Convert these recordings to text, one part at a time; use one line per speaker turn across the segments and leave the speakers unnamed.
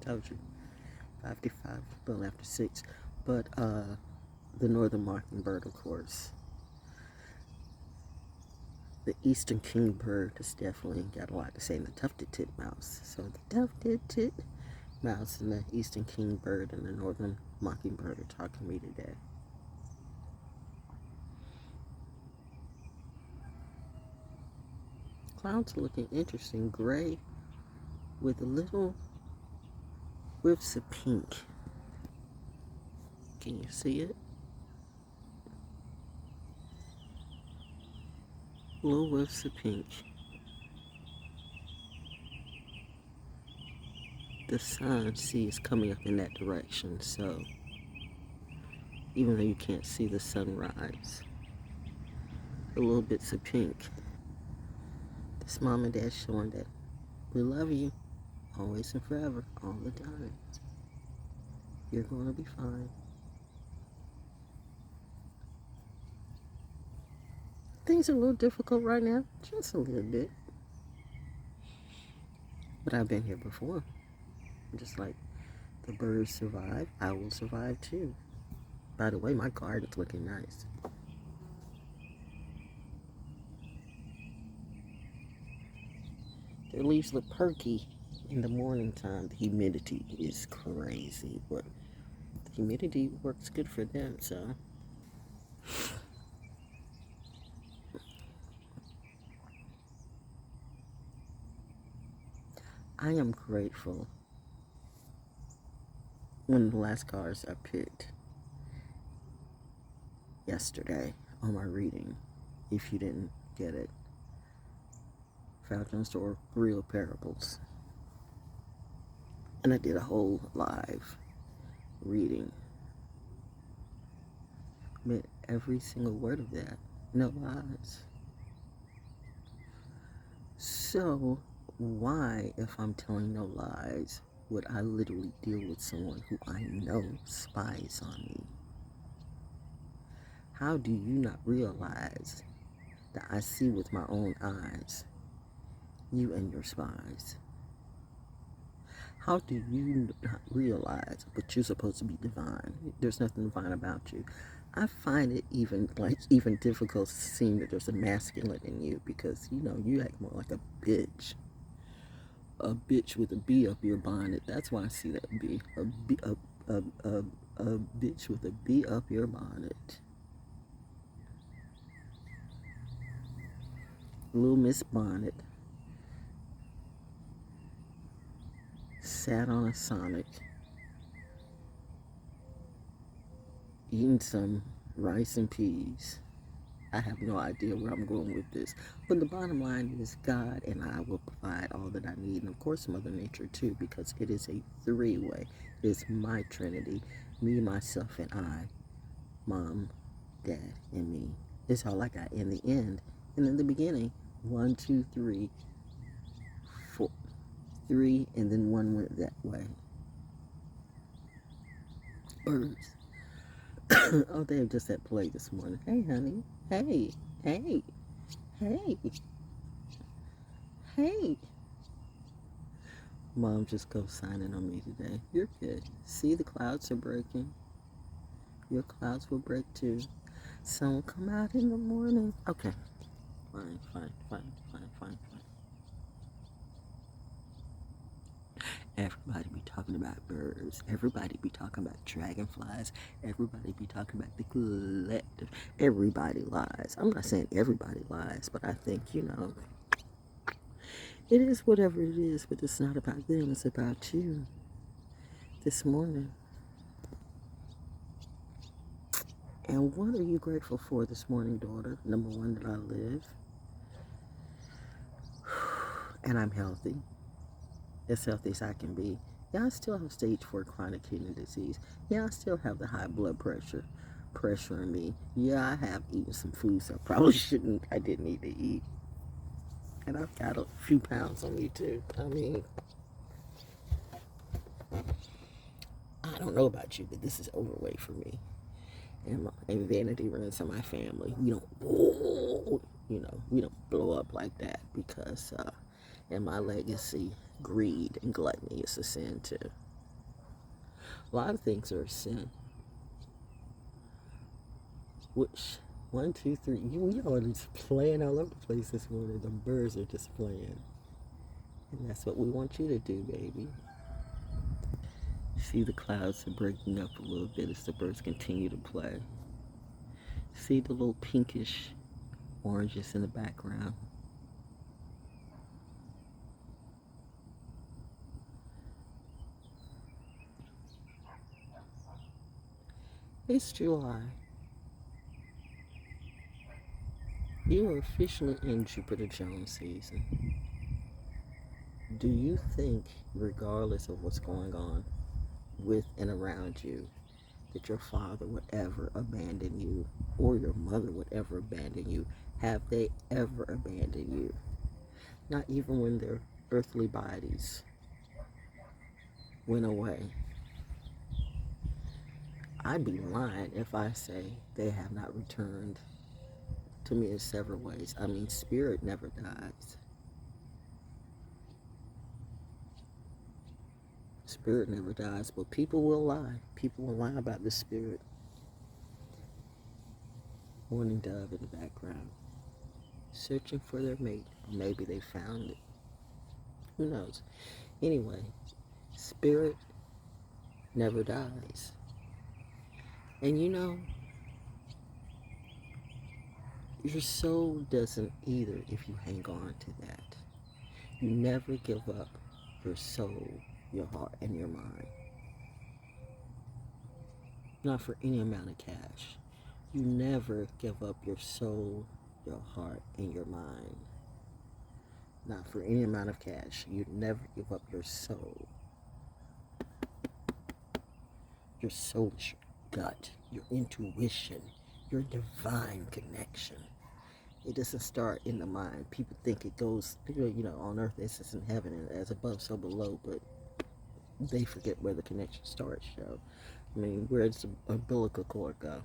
told you. 55, a little after 6. But the northern mockingbird, of course. The eastern kingbird has definitely got a lot to say, and the tufted titmouse. So the tufted titmouse and the eastern kingbird and the northern mockingbird are talking to me today. Clouds are looking interesting, gray with a little whiffs of pink. Can you see it? Little whiffs of pink. The sun, see, is coming up in that direction, so even though you can't see the sunrise, the little bits of pink. This mom and dad showing that we love you, always and forever, all the time. You're going to be fine. Things are a little difficult right now, just a little bit. But I've been here before. Just like the birds survive, I will survive too. By the way, my garden's looking nice. Their leaves look perky in the morning time. The humidity is crazy, but the humidity works good for them, so. I am grateful when the last cards I picked yesterday on my reading, if you didn't get it. ValJonesDaO Real Parables. And I did a whole live reading. Meant every single word of that. No lies. So why, if I'm telling no lies, would I literally deal with someone who I know spies on me? How do you not realize that I see with my own eyes you and your spies? How do you not realize, but you're supposed to be divine? There's nothing divine about you. I find it even difficult seeing that there's a masculine in you, because you act more like a bitch. A bitch with a B up your bonnet. That's why I see that B. A bitch with a B up your bonnet. Little Miss Bonnet sat on a Sonic eating some rice and peas. I have no idea where I'm going with this, but the bottom line is God and I will provide all that I need, and of course Mother Nature too, because it is a three-way. It's my Trinity, me, myself, and I. Mom, Dad, and me. It's all I got in the end. And in the beginning, 1, 2, 3, 4, 3, and then 1 went that way. Birds. Oh, they were just at play this morning. Hey, honey. Hey, hey, hey, hey. Mom just co-signing on me today. You're good. See, the clouds are breaking. Your clouds will break too. Sun will come out in the morning. Okay. Fine. Everybody be talking about birds. Everybody be talking about dragonflies. Everybody be talking about the collective. Everybody lies. I'm not saying everybody lies, but I think, it is whatever it is, but it's not about them. It's about you. This morning. And what are you grateful for this morning, daughter? Number one, that I live. And I'm healthy. As healthy as I can be. Yeah, I still have stage 4 chronic kidney disease. Yeah, I still have the high blood pressure in me. Yeah, I have eaten some foods I didn't need to eat. And I've got a few pounds on me too. I mean, I don't know about you, but this is overweight for me. And vanity runs in my family. We don't blow up like that, because in my legacy, greed and gluttony is a sin too. A lot of things are a sin. Which, 1, 2, 3, we are just playing all over the place this morning. The birds are just playing. And that's what we want you to do, baby. See, the clouds are breaking up a little bit as the birds continue to play. See the little pinkish oranges in the background. It's July. You are officially in Jupiter Jones season. Do you think, regardless of what's going on with and around you, that your father would ever abandon you, or your mother would ever abandon you? Have they ever abandoned you? Not even when their earthly bodies went away. I'd be lying if I say they have not returned to me in several ways. I mean, spirit never dies. Spirit never dies, but people will lie. People will lie about the spirit. Morning dove in the background, searching for their mate. Or maybe they found it. Who knows? Anyway, spirit never dies. And you know, your soul doesn't either if you hang on to that. You never give up your soul, your heart, and your mind. Not for any amount of cash. You never give up your soul, your heart, and your mind. Not for any amount of cash. You never give up your soul. Your soul is your gut, your intuition, your divine connection. It doesn't start in the mind. People think it goes, on earth as it's in heaven, and as above, so below, but they forget where the connection starts, yo. I mean, where does the umbilical cord go?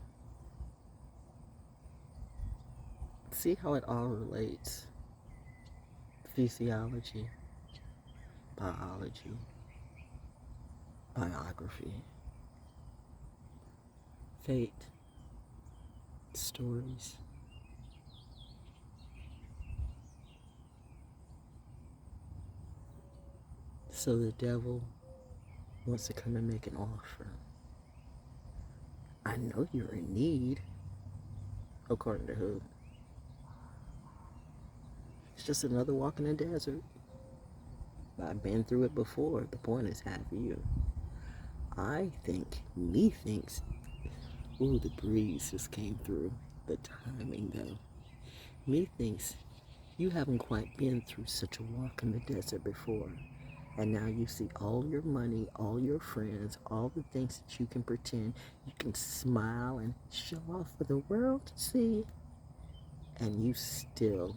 See how it all relates. Physiology, biology, biography, fate, stories. So the devil wants to come and make an offer. I know you're in need. According to who? It's just another walk in the desert. I've been through it before. The point is, have you? I think, me thinks, ooh, the breeze just came through. The timing, though. Me thinks you haven't quite been through such a walk in the desert before. And now you see all your money, all your friends, all the things that you can pretend. You can smile and show off for the world to see. And you still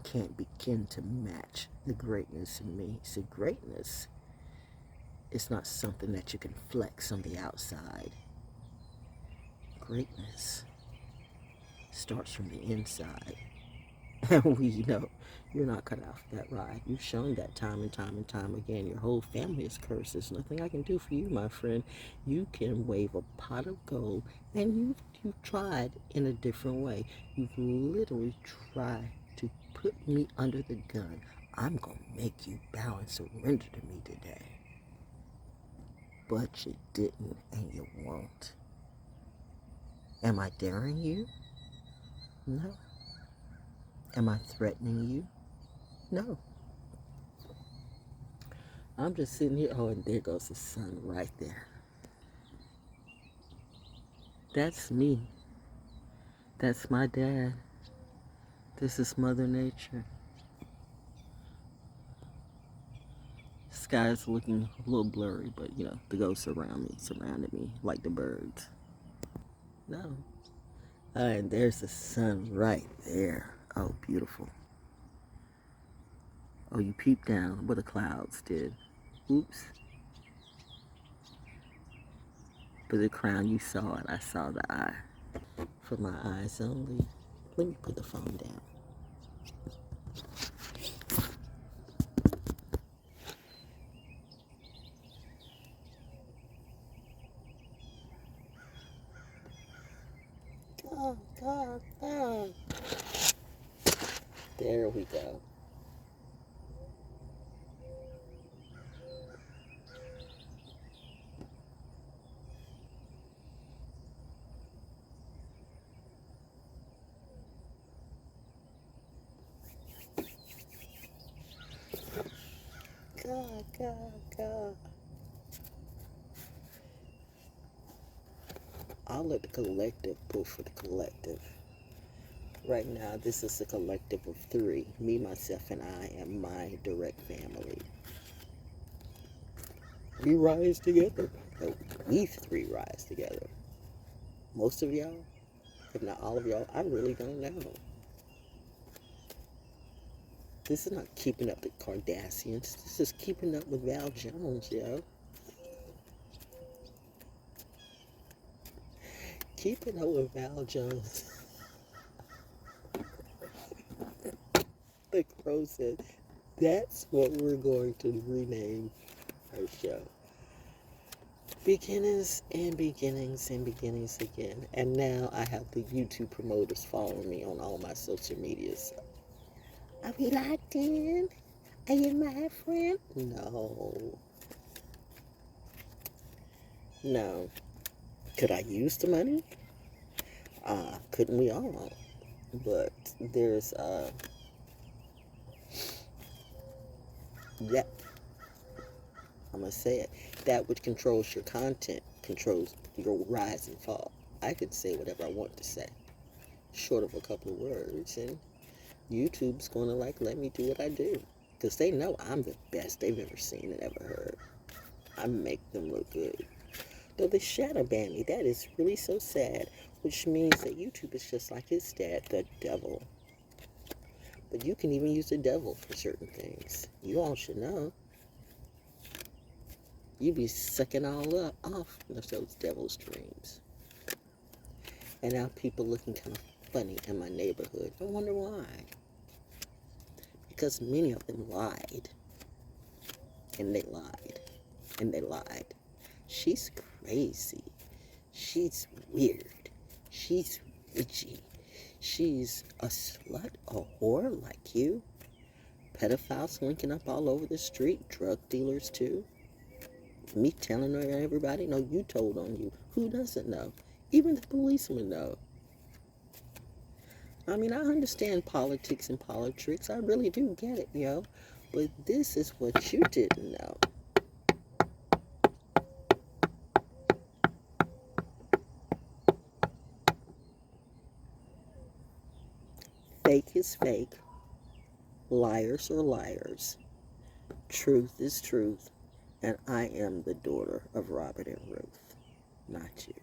can't begin to match the greatness in me. See, greatness is not something that you can flex on the outside. Greatness starts from the inside. And we know you're not cut out for that ride. You've shown that time and time and time again. Your whole family is cursed. There's nothing I can do for you, my friend. You can wave a pot of gold, and you've tried in a different way. You've literally tried to put me under the gun. I'm going to make you bow and surrender to me today. But you didn't, and you won't. Am I daring you? No. Am I threatening you? No. I'm just sitting here. Oh, and there goes the sun right there. That's me. That's my dad. This is Mother Nature. The sky's looking a little blurry, but the ghosts surrounded me like the birds. No. And there's the sun right there. Oh, beautiful. Oh, you peeped down where the clouds did. Oops. But the crown, you saw it. I saw the eye. For my eyes only. Let me put the phone down. There we go. God. I'll let the collective pull for the collective. Right now, this is a collective of 3. Me, myself, and I am my direct family. We rise together. No, we 3 rise together. Most of y'all, if not all of y'all, I really don't know. This is not keeping up with Kardashians. This is keeping up with Val Jones, yo. Keeping up with Val Jones. The Crow said, that's what we're going to rename our show. Beginnings and beginnings and beginnings again. And now I have the YouTube promoters following me on all my social medias. Are we locked in? Are you my friend? No. Could I use the money? Couldn't we all? But there's, yep. I'm going to say it. That which controls your content controls your rise and fall. I could say whatever I want to say, short of a couple of words, and YouTube's going to let me do what I do, because they know I'm the best they've ever seen and ever heard. I make them look good. Though they shadow ban me, that is really so sad, which means that YouTube is just like his dad, the devil. But you can even use the devil for certain things. You all should know. You be sucking all up off those devil's dreams. And now people looking kind of funny in my neighborhood. I wonder why. Because many of them lied. And they lied. And they lied. She's crazy. She's weird. She's witchy. She's a slut, a whore like you. Pedophiles linking up all over the street. Drug dealers too. Me telling everybody, no, you told on you. Who doesn't know? Even the policemen know. I mean, I understand politics and politics. I really do get it, yo. But this is what you didn't know. Fake is fake. Liars are liars. Truth is truth. And I am the daughter of Robert and Ruth, not you.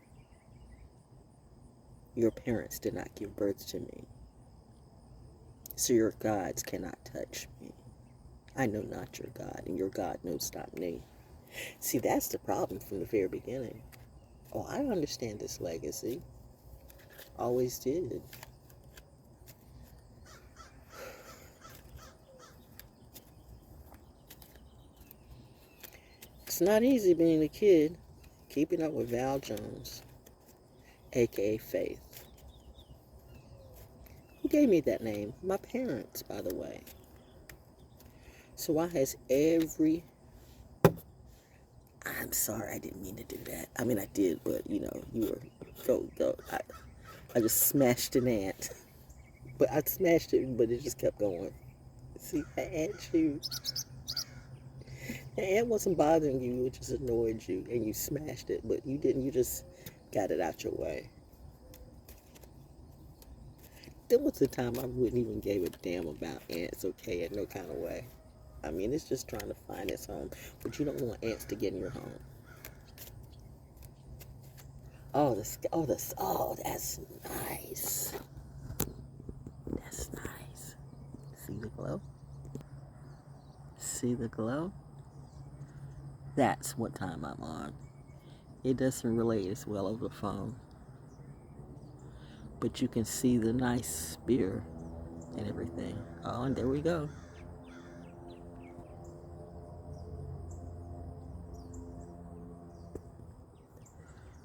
Your parents did not give birth to me. So your gods cannot touch me. I know not your God, and your God knows not me. See, that's the problem from the very beginning. Oh, I understand this legacy. Always did. It's not easy being a kid, keeping up with Val Jones, aka Faith. Who gave me that name? My parents, by the way. So why has every... I'm sorry, I didn't mean to do that. I mean, I did, but, you know, you were... Go. I just smashed an ant. But I smashed it, but it just kept going. See, that ant you. The ant wasn't bothering you, it just annoyed you, and you smashed it, but you didn't, you just got it out your way. There was a time I wouldn't even give a damn about ants, okay, in no kind of way. I mean, it's just trying to find its home, but you don't want ants to get in your home. Oh, that's nice. That's nice. See the glow? See the glow? That's what time I'm on. It doesn't relate as well over the phone. But you can see the nice spear and everything. Oh, and there we go.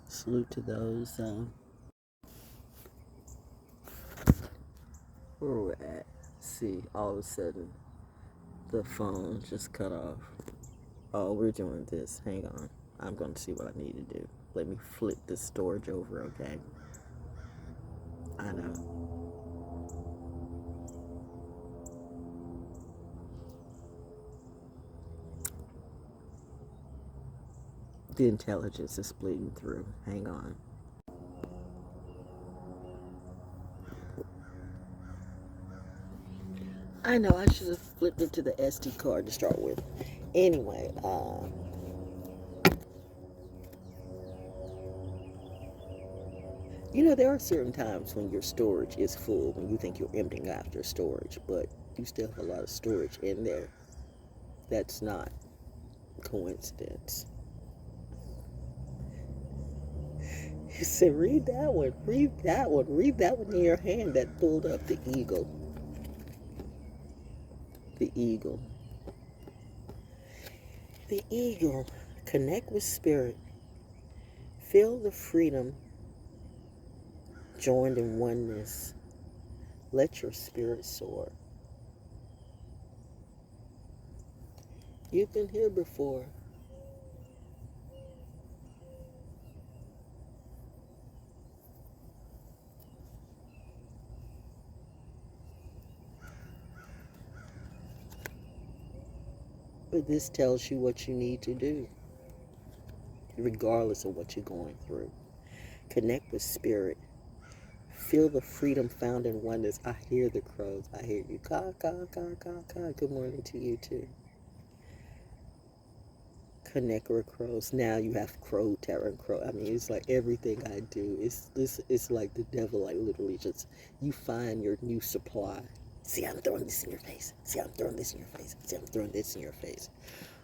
Salute to those, where we're at. see, all of a sudden, the phone just cut off. Oh, we're doing this. Hang on. I'm going to see what I need to do. Let me flip this storage over, okay? I know. The intelligence is bleeding through. Hang on. I know, I should have flipped it to the SD card to start with. Anyway, you know, there are certain times when your storage is full, when you think you're emptying out your storage, but you still have a lot of storage in there. That's not coincidence. You said, read that one, read that one, read that one in your hand that pulled up the eagle. The eagle. The eagle. Connect with spirit. Feel the freedom joined in oneness. Let your spirit soar. You've been here before. But this tells you what you need to do, regardless of what you're going through. Connect with spirit. Feel the freedom found in oneness. I hear the crows. I hear you. Caw, caw, caw, caw, caw. Good morning to you, too. Connect with crows. Now you have crow terror and crow. I mean, it's like everything I do. It's like the devil, like literally just, you find your new supply. See, I'm throwing this in your face. See, I'm throwing this in your face. See, I'm throwing this in your face.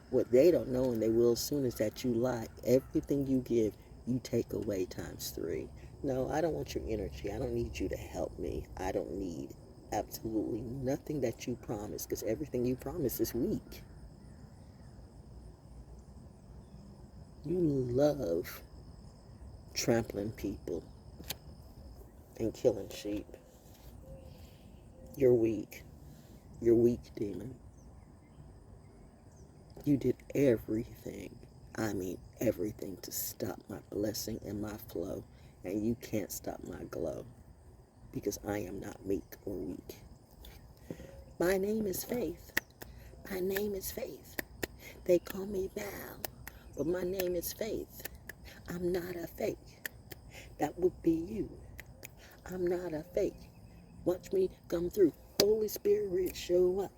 What they don't know, and they will soon, is that you lie. Everything you give, you take away times 3. No, I don't want your energy. I don't need you to help me. I don't need absolutely nothing that you promise, because everything you promise is weak. You love trampling people and killing sheep. You're weak. You're weak, demon. You did everything, I mean everything, to stop my blessing and my flow, and you can't stop my glow, because I am not meek or weak. My name is Faith. My name is Faith. They call me Val, but my name is Faith. I'm not a fake. That would be you. I'm not a fake. Watch me come through. Holy Spirit, show up.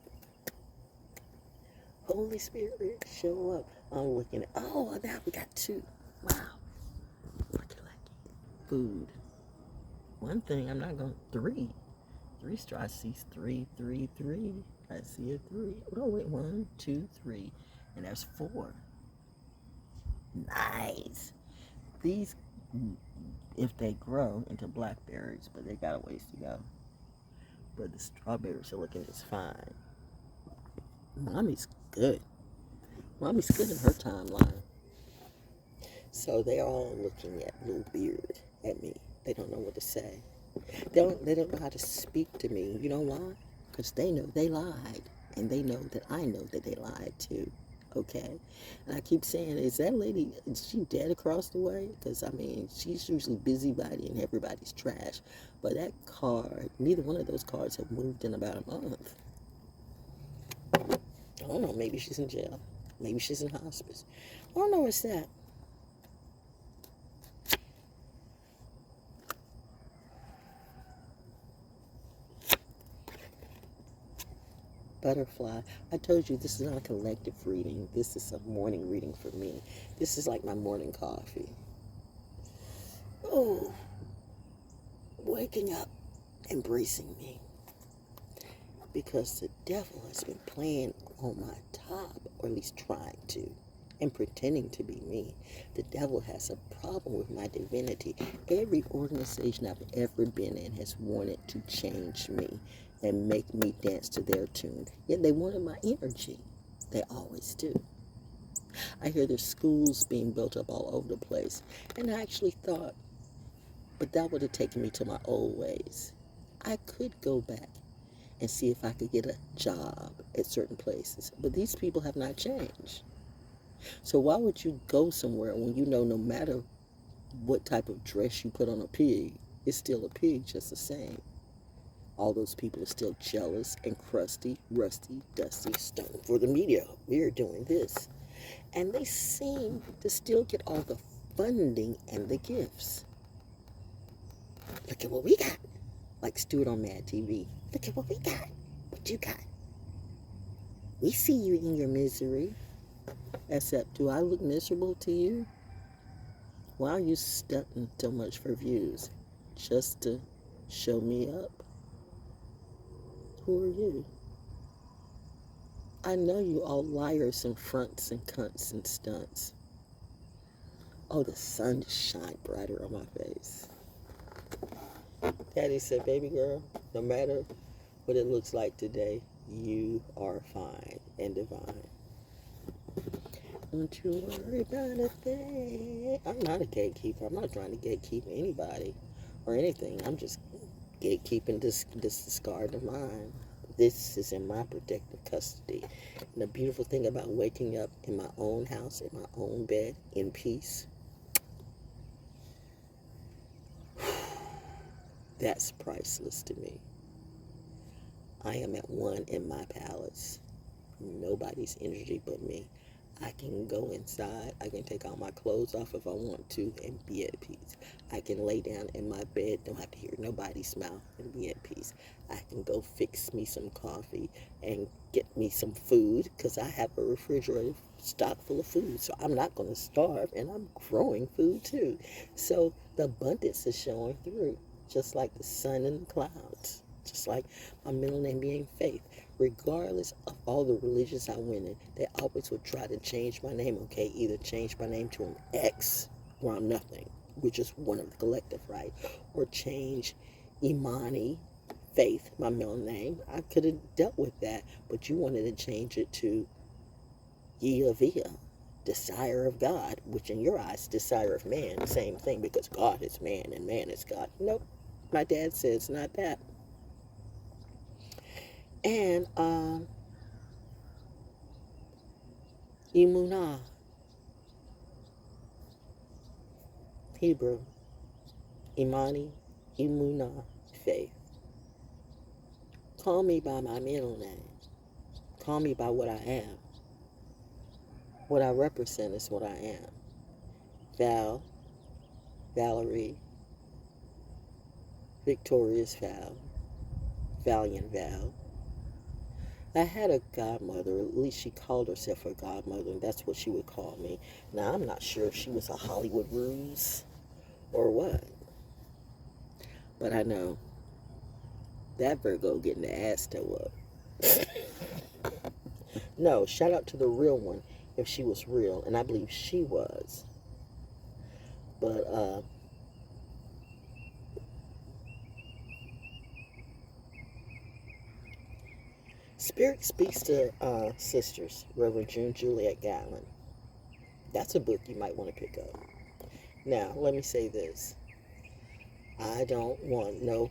Holy Spirit, show up. I'm looking at, oh, now we got 2. Wow. Lucky. Food. One thing, I'm not going, 3. 3 straws. I see 3, 3, 3. I see a 3. Oh, wait, 1, 2, 3. And there's 4. Nice. These, if they grow into blackberries, but they got a ways to go. But the strawberries are looking just fine. Mommy's good. Mommy's good in her timeline. So they're all looking at Little Beard at me. They don't know what to say. They don't know how to speak to me. You know why? Because they know they lied. And they know that I know that they lied too. Okay? And I keep saying, is that lady, is she dead across the way? Because, I mean, she's usually busybody and everybody's trash. But that card, neither one of those cards have moved in about a month. I don't know, maybe she's in jail. Maybe she's in hospice. I don't know what's that. Butterfly. I told you this is not a collective reading. This is a morning reading for me. This is like my morning coffee. Oh, waking up, embracing me. Because the devil has been playing on my top, or at least trying to, and pretending to be me. The devil has a problem with my divinity. Every organization I've ever been in has wanted to change me and make me dance to their tune. Yet they wanted my energy. They always do. I hear there's schools being built up all over the place. And I actually thought, but that would have taken me to my old ways. I could go back and see if I could get a job at certain places. But these people have not changed. So why would you go somewhere when you know no matter what type of dress you put on a pig, it's still a pig just the same? All those people are still jealous and crusty, rusty, dusty, stone for the media. We're doing this. And they seem to still get all the funding and the gifts. Look at what we got. Like Stuart on Mad TV. Look at what we got. What you got? We see you in your misery. Except, do I look miserable to you? Why are you studying so much for views? Just to show me up? Who are you? I know you all liars and fronts and cunts and stunts. Oh, the sun just shined brighter on my face. Daddy said, baby girl, no matter what it looks like today, you are fine and divine. Don't you worry about a thing. I'm not a gatekeeper. I'm not trying to gatekeep anybody or anything. I'm just gatekeeping this discard of mine. This is in my protective custody. And the beautiful thing about waking up in my own house, in my own bed, in peace, that's priceless to me. I am at one in my palace. Nobody's energy but me. I can go inside. I can take all my clothes off if I want to and be at peace. I can lay down in my bed, don't have to hear nobody's mouth, and be at peace. I can go fix me some coffee and get me some food because I have a refrigerator stocked full of food. So I'm not going to starve, and I'm growing food too. So the abundance is showing through, just like the sun and the clouds, just like my middle name being Faith. Regardless of all the religions I went in, they always would try to change my name, okay? Either change my name to an X, where I'm nothing, which is one of the collective, right? Or change Imani, Faith, my middle name. I could have dealt with that, but you wanted to change it to Yehovah, desire of God, which in your eyes, desire of man, same thing, because God is man and man is God. Nope, my dad says not that. And Emunah, Hebrew, Imani, Emunah, Faith. Call me by my middle name. Call me by what I am. What I represent is what I am. Val, Valerie, Victorious Val, Valiant Val. I had a godmother, at least she called herself a godmother, and that's what she would call me. Now, I'm not sure if she was a Hollywood ruse or what, but I know that Virgo getting the ass toe up. No, shout out to the real one if she was real, and I believe she was. But, Spirit Speaks to Sisters, Reverend June Juliet Gatlin. That's a book you might want to pick up. Now, let me say this. I don't want no,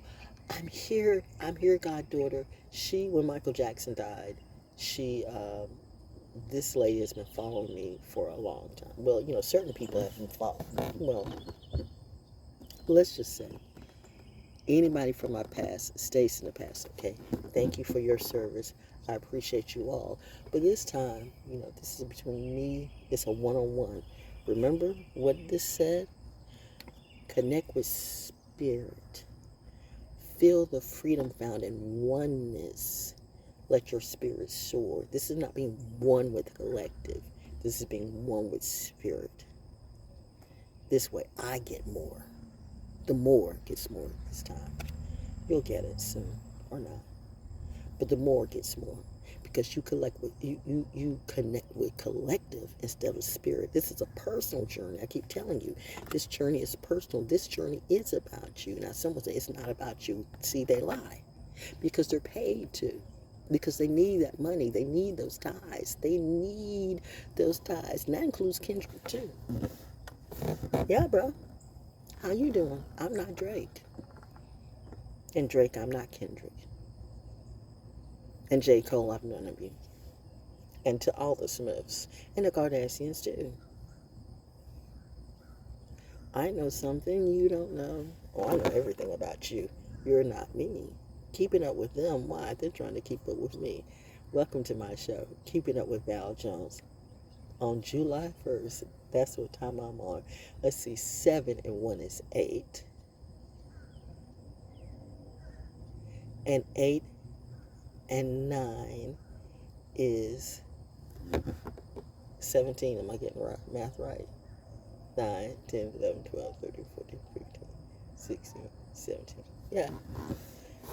I'm here, goddaughter. When Michael Jackson died, this lady has been following me for a long time. Well, certain people have been following. Well, let's just say, anybody from my past stays in the past, okay? Thank you for your service. I appreciate you all. But this time, this is between me. It's a one-on-one. Remember what this said? Connect with spirit. Feel the freedom found in oneness. Let your spirit soar. This is not being one with the collective. This is being one with spirit. This way, I get more. The more gets more this time. You'll get it soon or not. But the more gets more. Because you connect with collective instead of spirit. This is a personal journey. I keep telling you, this journey is personal. This journey is about you. Now, someone say it's not about you. See, they lie. Because they're paid to. Because they need that money. They need those ties. They need those ties. And that includes kindred, too. Yeah, bro. How you doing? I'm not Drake. And Drake, I'm not Kendrick. And J. Cole, I'm none of you. And to all the Smiths. And the Kardashians, too. I know something you don't know. Oh, I know everything about you. You're not me. Keeping up with them, why? They're trying to keep up with me. Welcome to my show, Keeping Up with Val Jones. On July 1st, that's what time I'm on. Let's see, 7 and 1 is 8. And 8 and 9 is 17. Am I getting math right? 9, 10, 11, 12, 13, 14, 15, 16, 17. Yeah.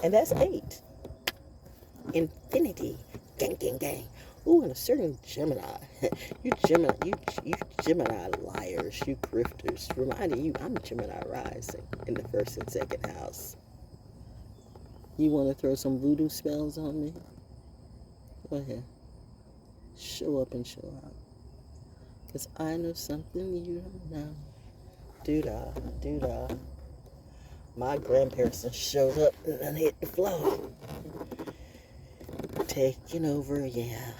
And that's 8. Infinity. Gang, gang, gang. Ooh, and a certain Gemini. you Gemini liars, you grifters. Reminding you, I'm Gemini rising in the first and second house. You want to throw some voodoo spells on me? Go ahead. Show up and show out. Because I know something you don't know. Doo-dah, doo-dah. My grandparents showed up and hit the floor. Taking over, yeah.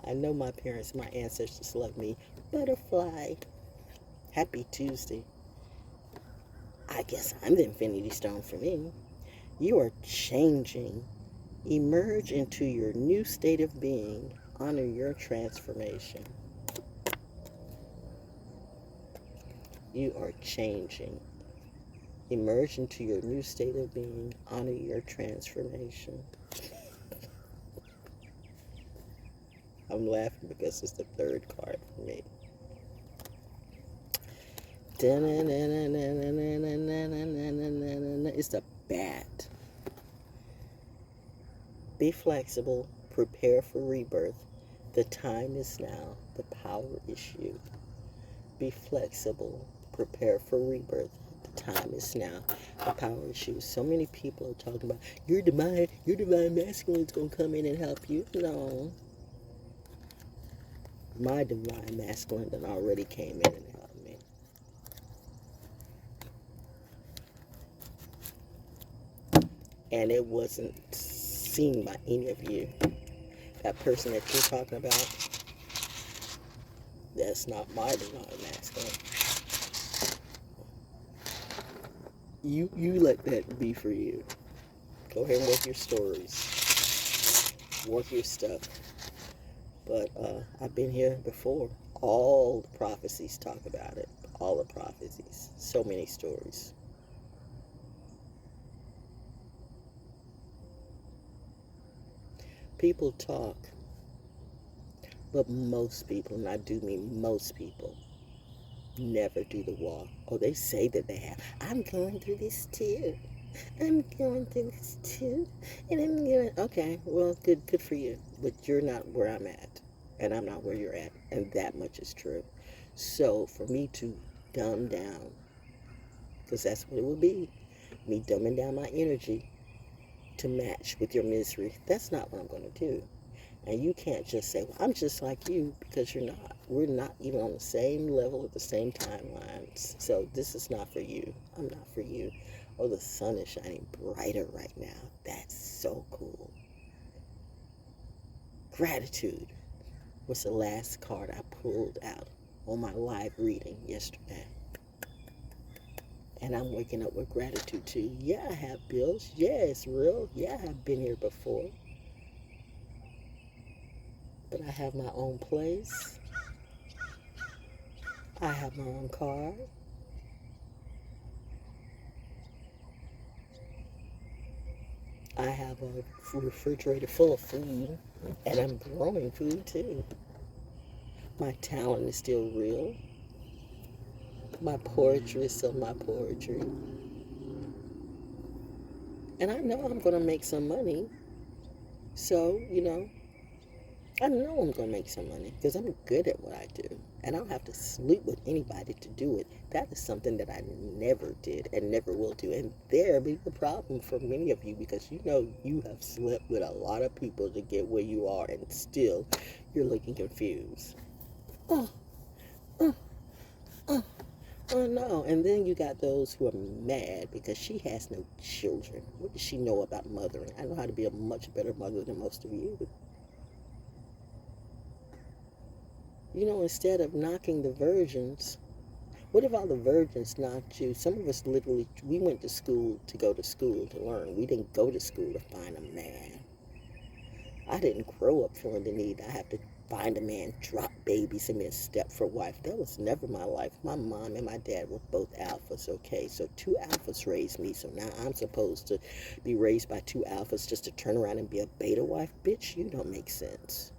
I know my parents, my ancestors love me. Butterfly. Happy Tuesday. I guess I'm the Infinity Stone for me. You are changing. Emerge into your new state of being. Honor your transformation. You are changing. Emerge into your new state of being. Honor your transformation. I'm laughing because it's the third card for me. It's the bat. Be flexible. Prepare for rebirth. The time is now. The power is you. Be flexible. Prepare for rebirth. The time is now. The power is you. So many people are talking about your divine masculine is going to come in and help you. No. My divine masculine that already came in and helped me. And it wasn't seen by any of you. That person that you're talking about, that's not my divine masculine. You let that be for you. Go ahead and work your stories. Work your stuff. But I've been here before. All the prophecies talk about it. All the prophecies. So many stories. People talk. But most people, and I do mean most people, never do the walk. Oh, they say that they have. I'm going through this too. I'm going through this too. And I'm going, okay, well, good for you. But you're not where I'm at. And I'm not where you're at. And that much is true. So for me to dumb down, because that's what it would be, me dumbing down my energy to match with your misery, that's not what I'm going to do. And you can't just say, well, I'm just like you, because you're not. We're not even on the same level at the same timelines. So this is not for you. I'm not for you. Oh, the sun is shining brighter right now. That's so cool. Gratitude was the last card I pulled out on my live reading yesterday. And I'm waking up with gratitude too. Yeah, I have bills. Yeah, it's real. Yeah, I've been here before. But I have my own place. I have my own car. I have a refrigerator full of food. And I'm growing food too. My talent is still real. My poetry is still my poetry. And I know I'm going to make some money. So, I know I'm going to make some money because I'm good at what I do. And I don't have to sleep with anybody to do it. That is something that I never did and never will do. And there be the problem for many of you because you have slept with a lot of people to get where you are and still you're looking confused. Oh no, and then you got those who are mad because she has no children. What does she know about mothering? I know how to be a much better mother than most of you. You know, instead of knocking the virgins, what if all the virgins knocked you? Some of us literally, we went to school to go to school to learn. We didn't go to school to find a man. I didn't grow up feeling the need I have to find a man, drop babies, and be a step for wife. That was never my life. My mom and my dad were both alphas, okay? So two alphas raised me. So now I'm supposed to be raised by two alphas just to turn around and be a beta wife? Bitch, you don't make sense.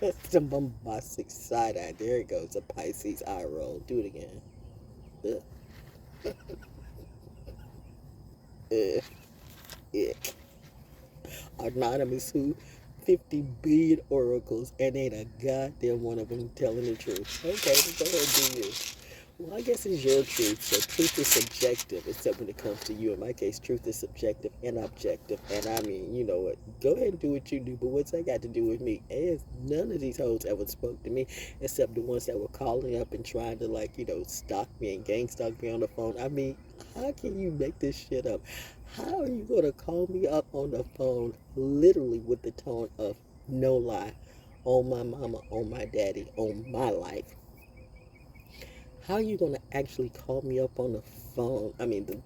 That's the bombastic side eye. There it goes. A Pisces eye roll. Do it again. Ugh. Ugh. Ick. Anonymous who 50 billion oracles and ain't a goddamn one of them telling the truth. Okay, go ahead and do you. Well, I guess it's your truth. So truth is subjective, except when it comes to you. In my case, truth is subjective and objective. And I mean, you know what? Go ahead and do what you do. But what's that got to do with me? And none of these hoes ever spoke to me, except the ones that were calling up and trying to, like, you know, stalk me and gang stalk me on the phone. I mean, how can you make this shit up? How are you going to call me up on the phone literally with the tone of no lie, on my mama, on my daddy, on my life? How are you going to actually call me up on the phone? I mean,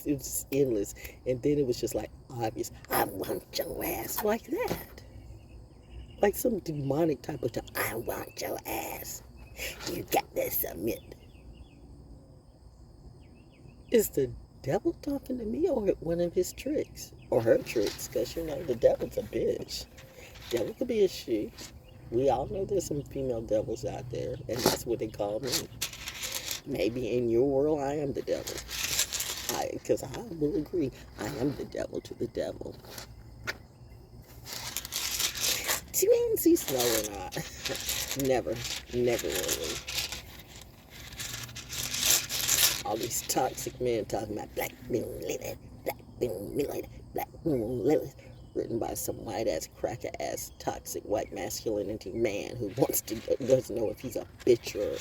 it was endless. And then it was just like obvious. I want your ass like that. Like some demonic type of time. I want your ass. You got to submit. Is the devil talking to me or one of his tricks? Or her tricks? Because, you know, the devil's a bitch. Devil could be a she. We all know there's some female devils out there. And that's what they call me. Maybe in your world, I am the devil. Because I will agree, I am the devil to the devil. Do you even see snow or not? Never really. All these toxic men talking about black men living, black men living, black men living. Written by some white-ass, cracker-ass, toxic white masculinity man who doesn't know if he's a bitch or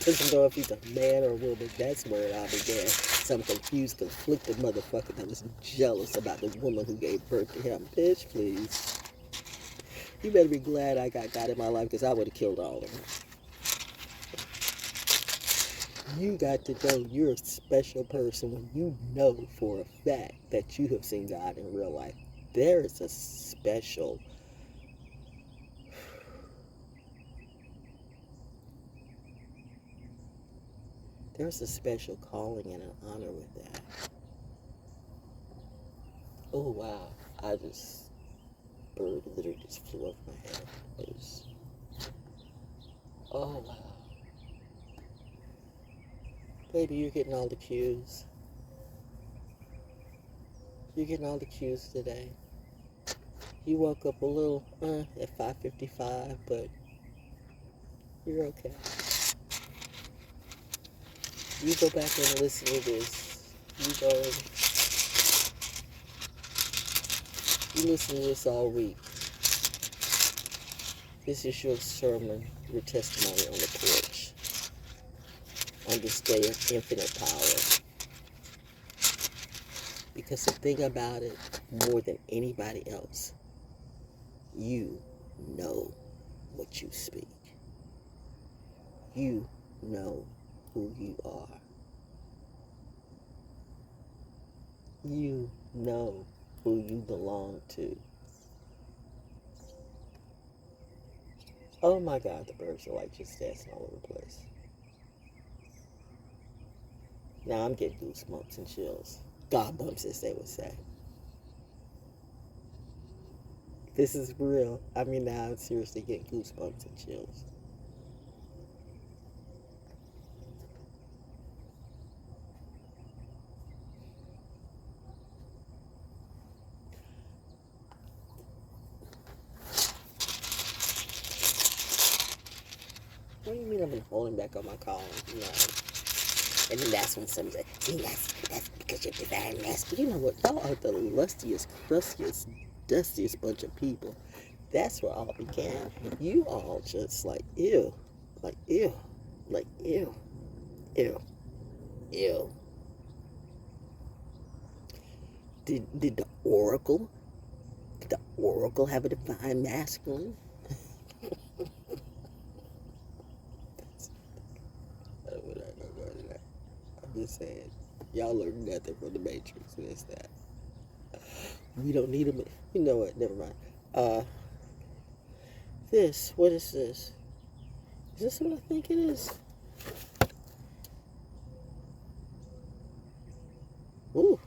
doesn't know if he's a man or a woman. That's where it all began. Some confused, conflicted motherfucker that was jealous about the woman who gave birth to him. Bitch, please. You better be glad I got God in my life, because I would have killed all of them. You got to know you're a special person when you know for a fact that you have seen God in real life. There is a special calling and an honor with that. Oh wow, bird literally just flew over my head. Oh wow. Baby, you're getting all the cues. You're getting all the cues today. You woke up a little at 5:55, but you're okay. You go back and listen to this. You listen to this all week. This is your sermon, your testimony on the porch, on this day of infinite power. Because the thing about it, more than anybody else, you know what you speak. You know who you are. You know who you belong to. Oh my God, the birds are like just dancing all over the place. Now I'm getting goosebumps and chills. God bumps, as they would say. This is real. I mean, now I'm seriously getting goosebumps and chills. What do you mean I've been holding back on my calls? You know? And then that's when somebody says, that's because you're divine masculine. You know what? Y'all are the lustiest, crustiest, dustiest bunch of people. That's where all began. You all just like, ew. Like, ew. Like, ew, ew, ew. Did the Oracle? Did the Oracle have a divine masculine? I'm just saying, y'all learned nothing from the Matrix, and it's that. We don't need them. You know what? Never mind. What is this? Is this what I think it is? Ooh.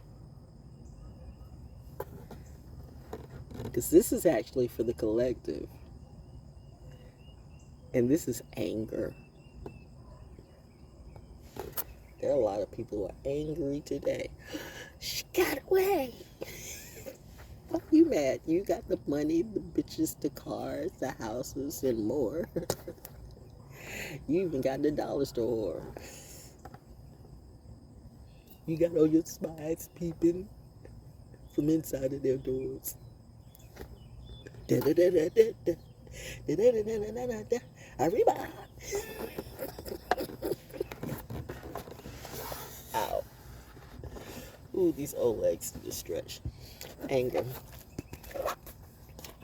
Because this is actually for the collective. And this is anger. There are a lot of people who are angry today. She got away. Fuck you mad. You got the money, the bitches, the cars, the houses, and more. You even got the dollar store. You got all your spies peeping from inside of their doors. Arriba. Ow. Ooh, these old legs need to stretch. Anger.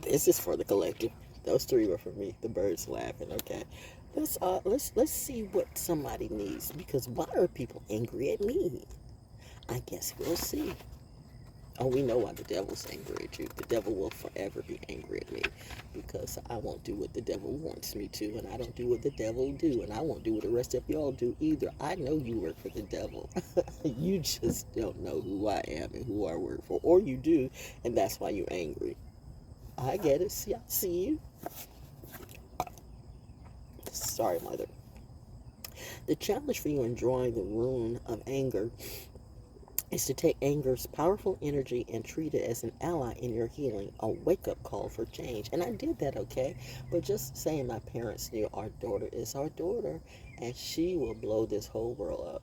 This is for the collective. Those three were for me. The birds laughing. Okay. Let's see what somebody needs, because why are people angry at me? I guess we'll see. Oh, we know why the devil's angry at you. The devil will forever be angry at me because I won't do what the devil wants me to, and I don't do what the devil do, and I won't do what the rest of y'all do either. I know you work for the devil. You just don't know who I am and who I work for, or you do, and that's why you're angry. I get it. See, I see you. Sorry, mother. The challenge for you in drawing the rune of anger is to take anger's powerful energy and treat it as an ally in your healing, a wake-up call for change. And I did that, okay? But just saying, my parents knew our daughter is our daughter, and she will blow this whole world up.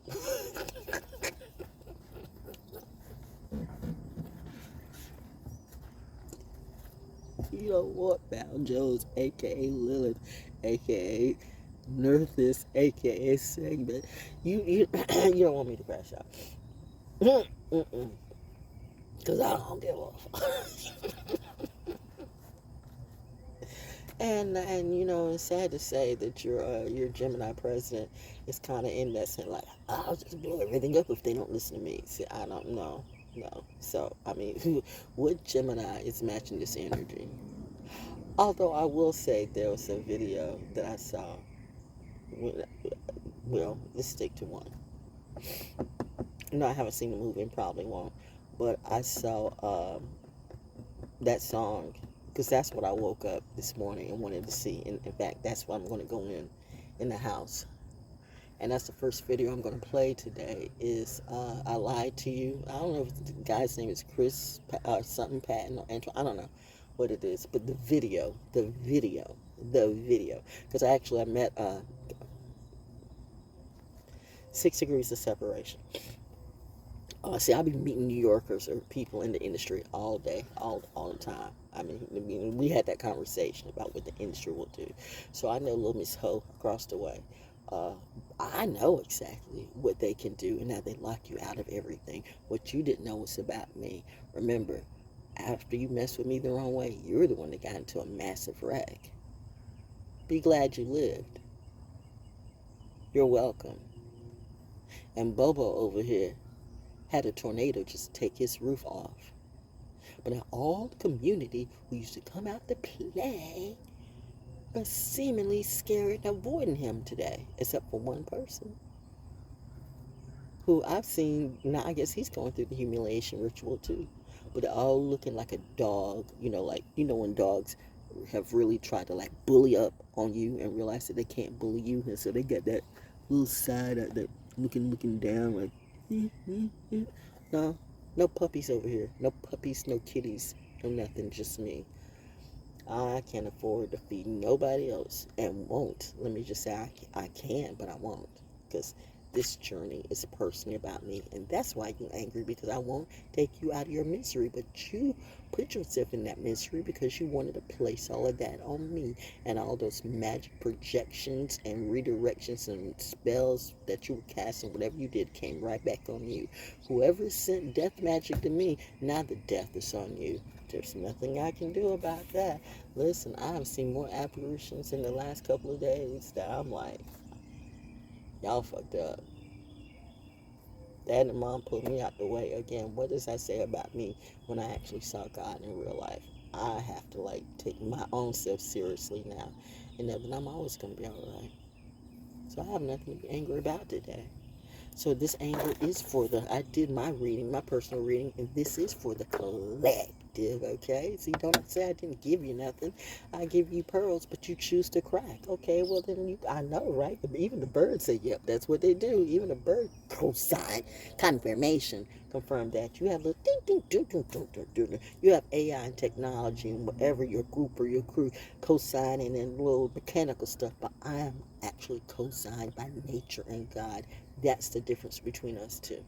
You know what, ValJones, aka Lilith, aka Narcissist, aka Segment. You you don't want me to crash out. Because I don't give a and you know, it's sad to say that your Gemini president is kind of in that sense, like, I'll just blow everything up if they don't listen to me. See, I don't know. No. So, I mean, what Gemini is matching this energy? Although I will say there was a video that I saw. Well, let's stick to one. No, I haven't seen the movie and probably won't. But I saw that song because that's what I woke up this morning and wanted to see. In fact, that's what I'm going to go in the house. And that's the first video I'm going to play today is I Lied to You. I don't know if the guy's name is Chris something Patton or Antoine. I don't know what it is. But the video. Because I met 6 degrees of separation. See, I'll be meeting New Yorkers or people in the industry all day, all the time. I mean, we had that conversation about what the industry will do. So I know little Miss Ho across the way. I know exactly what they can do and how they lock you out of everything. What you didn't know was about me. Remember, after you messed with me the wrong way, you're the one that got into a massive wreck. Be glad you lived. You're welcome. And Bobo over here had a tornado just take his roof off. But now all the community who used to come out to play are seemingly scared and avoiding him today, except for one person who I've seen. Now I guess he's going through the humiliation ritual too, but they're all looking like a dog. Like when dogs have really tried to like bully up on you and realize that they can't bully you, and so they got that little side that looking down like. No puppies over here. No puppies, no kitties, no nothing, just me. I can't afford to feed nobody else and won't. Let me just say I can, but I won't. Because this journey is personally about me, and that's why you're angry, because I won't take you out of your misery, but you put yourself in that misery because you wanted to place all of that on me, and all those magic projections and redirections and spells that you were casting, whatever you did, came right back on you. Whoever sent death magic to me, now the death is on you. There's nothing I can do about that. Listen, I have seen more apparitions in the last couple of days that I'm like, y'all fucked up. Dad and mom put me out the way. Again, what does that say about me when I actually saw God in real life? I have to like take my own self seriously now. And then I'm always going to be alright. So I have nothing to be angry about today. So this anger is for I did my reading, my personal reading, and this is for the collective, okay? See, don't say I didn't give you nothing. I give you pearls, but you choose to crack. Okay, well then I know, right? Even the birds say, yep, that's what they do. Even the bird co-sign, confirmation, confirm that. You have a ding, ding, ding, ding, ding, ding, ding. You have AI and technology and whatever your group or your crew co-signing and little mechanical stuff, but I am actually co-signed by nature and God. That's the difference between us two.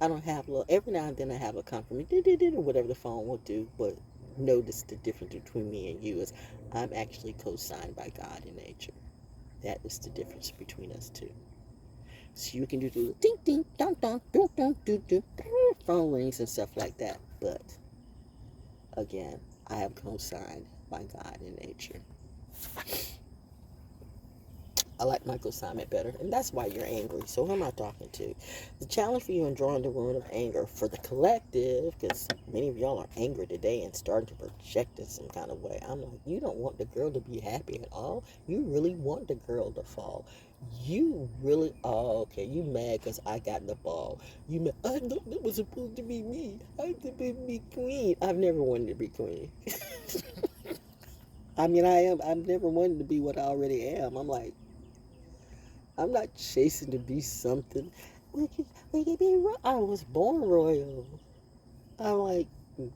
I don't have every now and then I have a confirmation, or whatever the phone will do, but notice the difference between me and you is I'm actually co-signed by God in nature. That is the difference between us two. So you can do the ding ding dong dong dong dong doo doo phone rings and stuff like that, but again, I am co-signed by God in nature. I like my assignment better, and that's why you're angry. So who am I talking to? The challenge for you in drawing the rune of anger for the collective, because many of y'all are angry today and starting to project in some kind of way. I'm like, you don't want the girl to be happy at all. You really want the girl to fall. You really, okay, you mad because I got the ball. You mad, I thought that was supposed to be me. I was supposed to be queen. I've never wanted to be queen. I mean, I've never wanted to be what I already am. I'm not chasing to be something. We could be I was born royal. I'm like,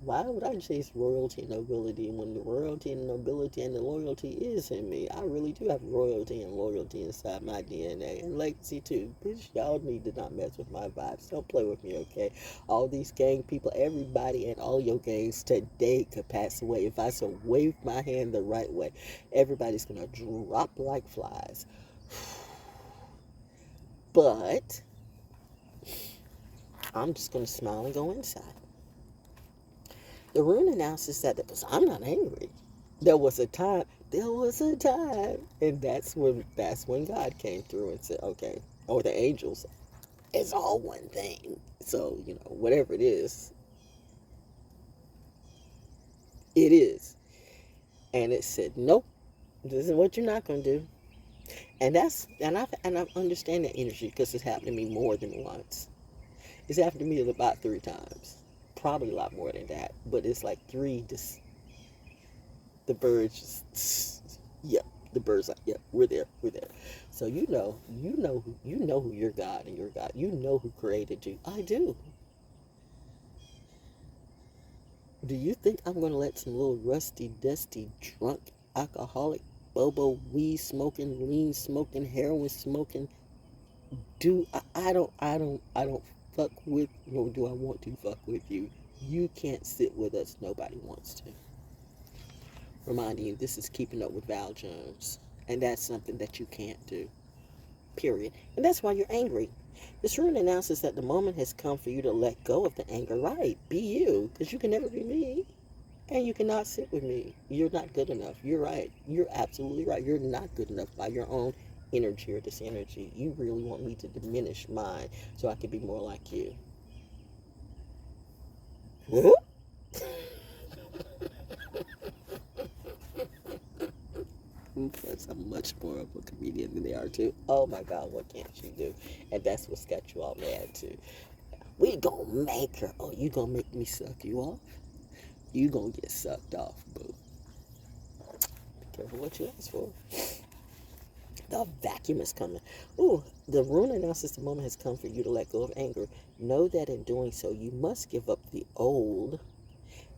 why would I chase royalty and nobility when the royalty and nobility and the loyalty is in me? I really do have royalty and loyalty inside my DNA and legacy too. Bitch, y'all need to not mess with my vibes. Don't play with me, okay? All these gang people, everybody and all your gangs today could pass away. If I so wave my hand the right way, everybody's gonna drop like flies. But I'm just going to smile and go inside. The rune announces that because I'm not angry. There was a time, and that's when God came through and said, okay, or the angels, it's all one thing. So, whatever it is. And it said, nope, this is what you're not going to do. And I understand that energy because it's happened to me more than once. It's happened to me about 3 times. Probably a lot more than that. But it's like 3, the birds just, yep, the birds like, yep, we're there. So you know who your God and your God. You know who created you. I do. Do you think I'm going to let some little rusty, dusty, drunk, alcoholic, bobo, weed smoking, lean smoking, heroin smoking, I don't fuck with, nor do I want to fuck with you. You can't sit with us. Nobody wants to. Reminding you, this is keeping up with Val Jones. And that's something that you can't do. Period. And that's why you're angry. This rune announces that the moment has come for you to let go of the anger. Right. Be you. Because you can never be me. And you cannot sit with me. You're not good enough. You're right. You're absolutely right. You're not good enough by your own energy or disenergy. You really want me to diminish mine so I can be more like you. Whoop. Plus, I'm much more of a comedian than they are too. Oh my God, what can't you do? And that's what's got you all mad too. We gonna make her. Oh, you gonna make me suck you off? You gonna get sucked off, boo. Be careful what you ask for. The vacuum is coming. Ooh, the rune announces the moment has come for you to let go of anger. Know that in doing so, you must give up the old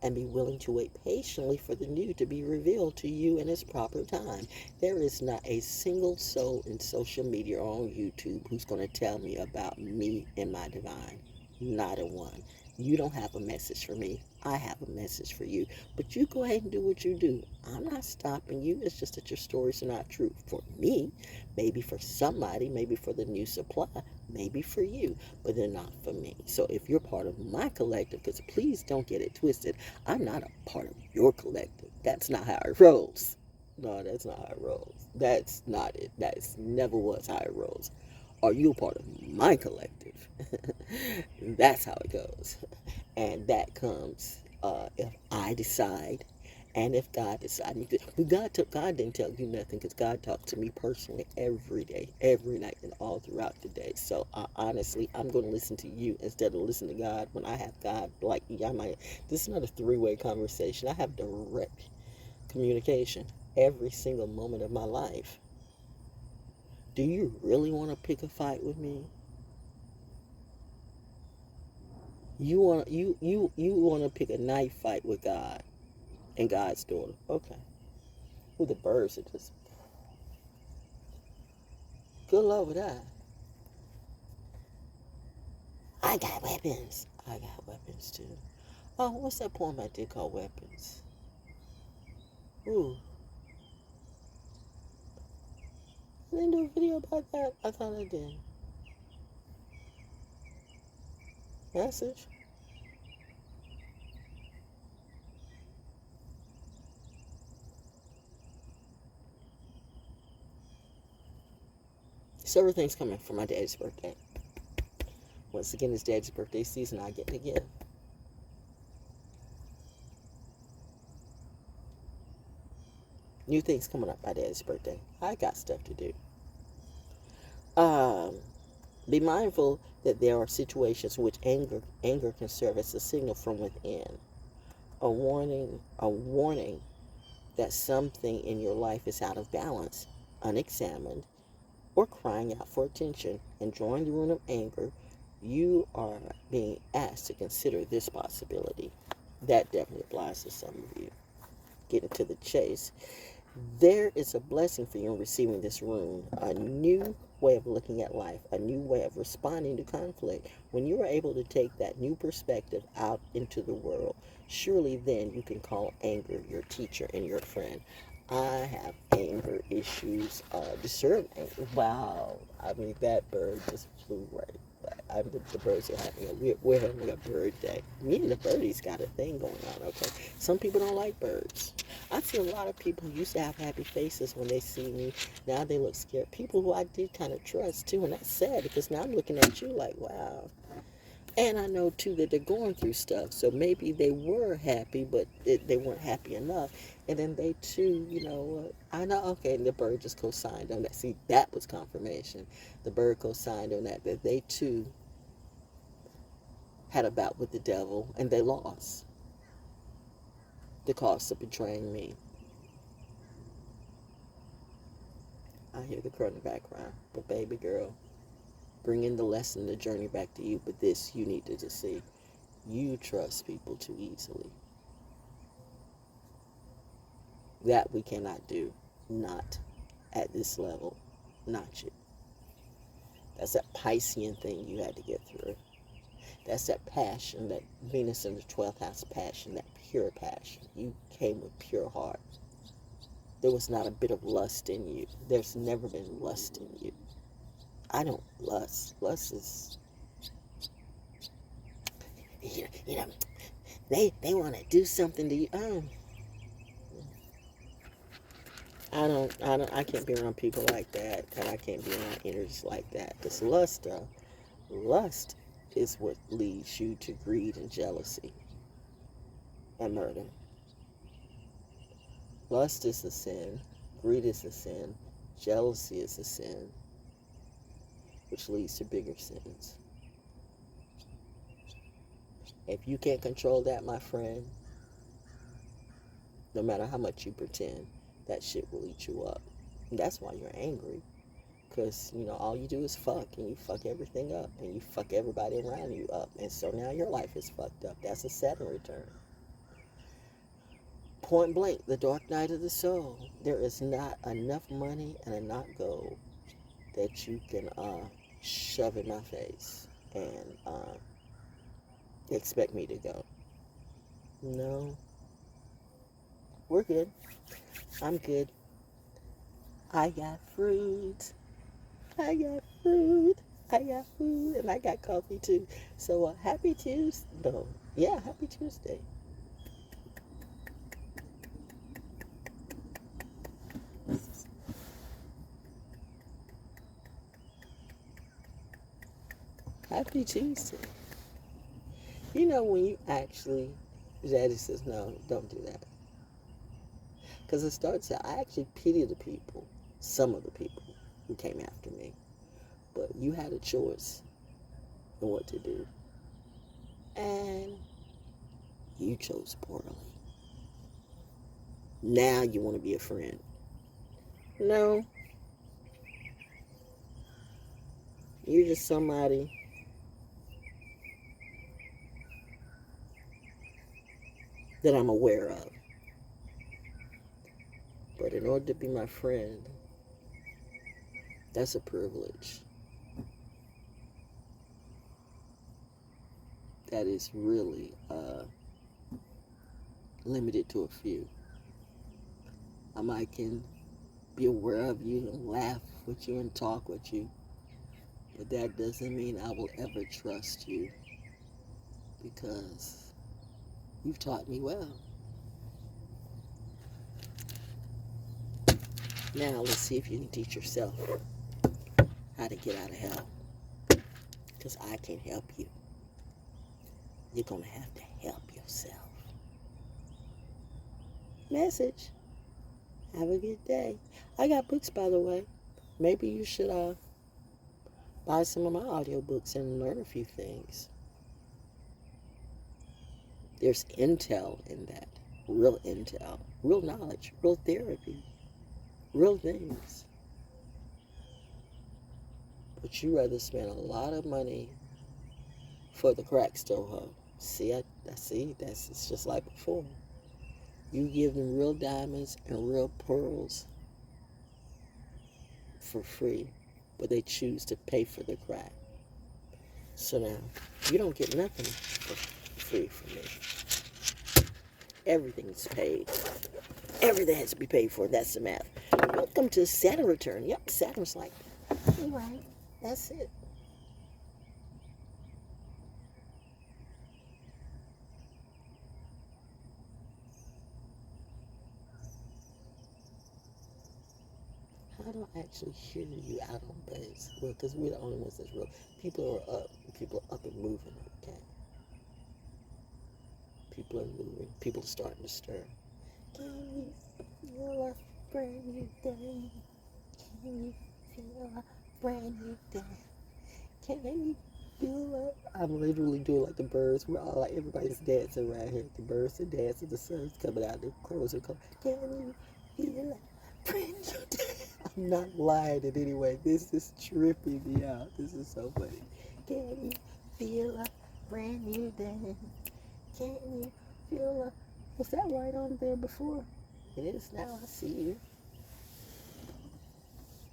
and be willing to wait patiently for the new to be revealed to you in its proper time. There is not a single soul in social media or on YouTube who's going to tell me about me and my divine. Not a one. You don't have a message for me. I have a message for you. But you go ahead and do what you do. I'm not stopping you. It's just that your stories are not true for me. Maybe for somebody, maybe for the new supply, maybe for you, but they're not for me. So if you're part of my collective, because please don't get it twisted, I'm not a part of your collective. That's not how it rolls. No, that's not how it rolls. That's not it. That's never was how it rolls. Are you a part of my collective? That's how it goes. And that comes if I decide, and if God decides. But God didn't tell you nothing, because God talked to me personally every day, every night, and all throughout the day. So honestly, I'm going to listen to you instead of listen to God when I have God. Like, this is not a three-way conversation. I have direct communication every single moment of my life. Do you really want to pick a fight with me? You want to pick a knife fight with God and God's daughter? Okay. Ooh, the birds are just good luck with that. I got weapons. I got weapons too. Oh, what's that poem I did called Weapons? Ooh, I didn't do a video about that. I thought I did. Message. So everything's coming for my daddy's birthday. Once again, it's daddy's birthday season. I get to give. New things coming up my daddy's birthday. I got stuff to do. Be mindful that there are situations in which anger can serve as a signal from within, a warning that something in your life is out of balance, unexamined, or crying out for attention. And drawing the rune of anger, you are being asked to consider this possibility. That definitely applies to some of you. Getting to the chase. There is a blessing for you in receiving this rune, a new way of looking at life, a new way of responding to conflict. When you are able to take that new perspective out into the world, surely then you can call anger your teacher and your friend. I have anger issues, discerned anger. Wow, I mean, that bird just flew right. The birds are having we're having a bird day. Me and the birdies got a thing going on, okay? Some people don't like birds. I see a lot of people who used to have happy faces when they see me. Now they look scared. People who I did kind of trust, too, and that's sad, because now I'm looking at you like, wow. And I know, too, that they're going through stuff. So maybe they were happy, but they weren't happy enough. And then they, too, I know, okay, and the bird just co-signed on that. See, that was confirmation. The bird co-signed on that they, too, had a bout with the devil, and they lost. The cost of betraying me. I hear the crowd in the background. But baby girl, bringing the lesson, the journey back to you. But this, you need to just see. You trust people too easily. That we cannot do. Not at this level. Not you. That's that Piscean thing you had to get through. That's that passion, that Venus in the 12th house passion, that pure passion. You came with pure heart. There was not a bit of lust in you. There's never been lust in you. I don't lust. Lust is, they want to do something to you. I can't be around people like that, and I can't be around energies like that. Because lust is what leads you to greed and jealousy and murder. Lust is a sin. Greed is a sin. Jealousy is a sin, which leads to bigger sins. If you can't control that, my friend, no matter how much you pretend, that shit will eat you up. And that's why you're angry. Because, all you do is fuck, and you fuck everything up, and you fuck everybody around you up. And so now your life is fucked up. That's a Saturn return. Point blank, the dark night of the soul. There is not enough money and enough gold that you can shove in my face and expect me to go. No, we're good. I'm good. I got fruit. I got fruit. I got food, and I got coffee too. So happy Tuesday. No, yeah, happy Tuesday. Happy Tuesday. You know, when you actually, Daddy says, no, don't do that. Because it starts out, I actually pity the people, some of the people who came after me. But you had a choice in what to do. And you chose poorly. Now you want to be a friend. No. You're just somebody that I'm aware of. But in order to be my friend, that's a privilege. That is really limited to a few. I can be aware of you and laugh with you and talk with you, but that doesn't mean I will ever trust you, because you've taught me well. Now let's see if you can teach yourself how to get out of hell, because I can't help you. You're going to have to help yourself. Message. Have a good day. I got books, by the way. Maybe you should buy some of my audiobooks and learn a few things. There's intel in that. Real intel. Real knowledge. Real therapy. Real things. But you rather spend a lot of money for the crack store. See, it's just like before. You give them real diamonds and real pearls for free, but they choose to pay for the crack. So now, you don't get nothing for free from me. Everything is paid. Everything has to be paid for. That's the math. Welcome to Saturn return. Yep, Saturn's like, you're right. That's it. I don't actually hear you out on base. Well, because we're the only ones that's real. People are up. People are up and moving, okay? People are moving. People are starting to stir. Can you feel a brand new day? Can you feel a brand new day? Can you feel a... I'm literally doing like the birds. We're all like, everybody's dancing around here. The birds are dancing. The sun's coming out. The crows are coming. Can you feel a brand new day? I'm not lying in any way. This is tripping me out. This is so funny. Can you feel a brand new day? Can you feel a... Was that right on there before? It is now. I see you.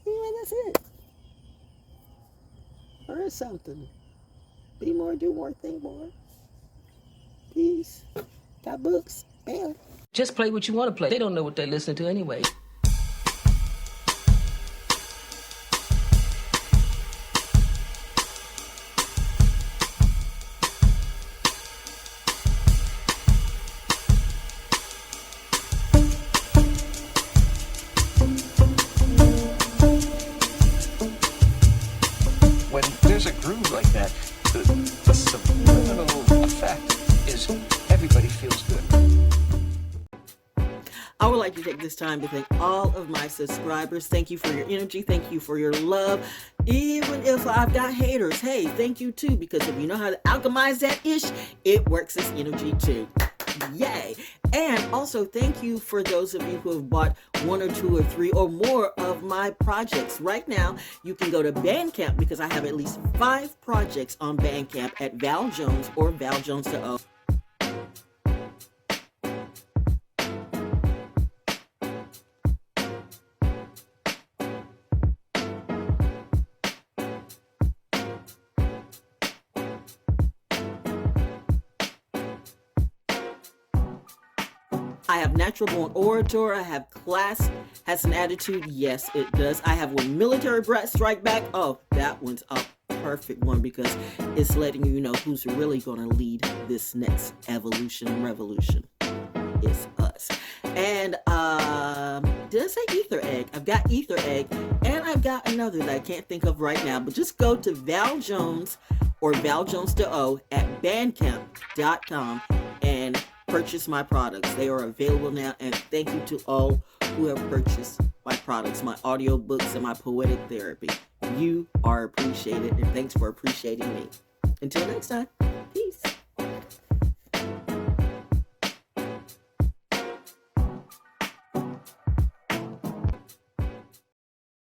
Anyway, that's it. Learn something. Be more, do more, think more. Peace. Got books. Bam.
Just play what you want to play. They don't know what they're listening to anyway.
When there's a groove like that, the subliminal effect is everybody feels good.
I would like to take this time to thank all of my subscribers. Thank you for your energy. Thank you for your love. Even if I've got haters, hey, thank you too, because if you know how to alchemize that ish, it works as energy too. Yay. And also thank you for those of you who have bought 1 or 2 or 3 or more of my projects. Right now, you can go to BANDCAMP, because I have at least 5 projects on BANDCAMP at ValJones or ValJonesDaO. I have Natural Born Orator. I have Class Has an Attitude. Yes, it does. I have When Military Brats Strike Back. Oh, that one's a perfect one because it's letting you know who's really going to lead this next evolution and revolution. It's us. And did I say Ether Egg? I've got Ether Egg, and I've got another that I can't think of right now. But just go to Val Jones or ValJonesDaO at BANDCAMP.com and purchase my products. They are available now, and thank you to all who have purchased my products, my audiobooks, and my poetic therapy. You are appreciated, and thanks for appreciating me. Until next time, peace.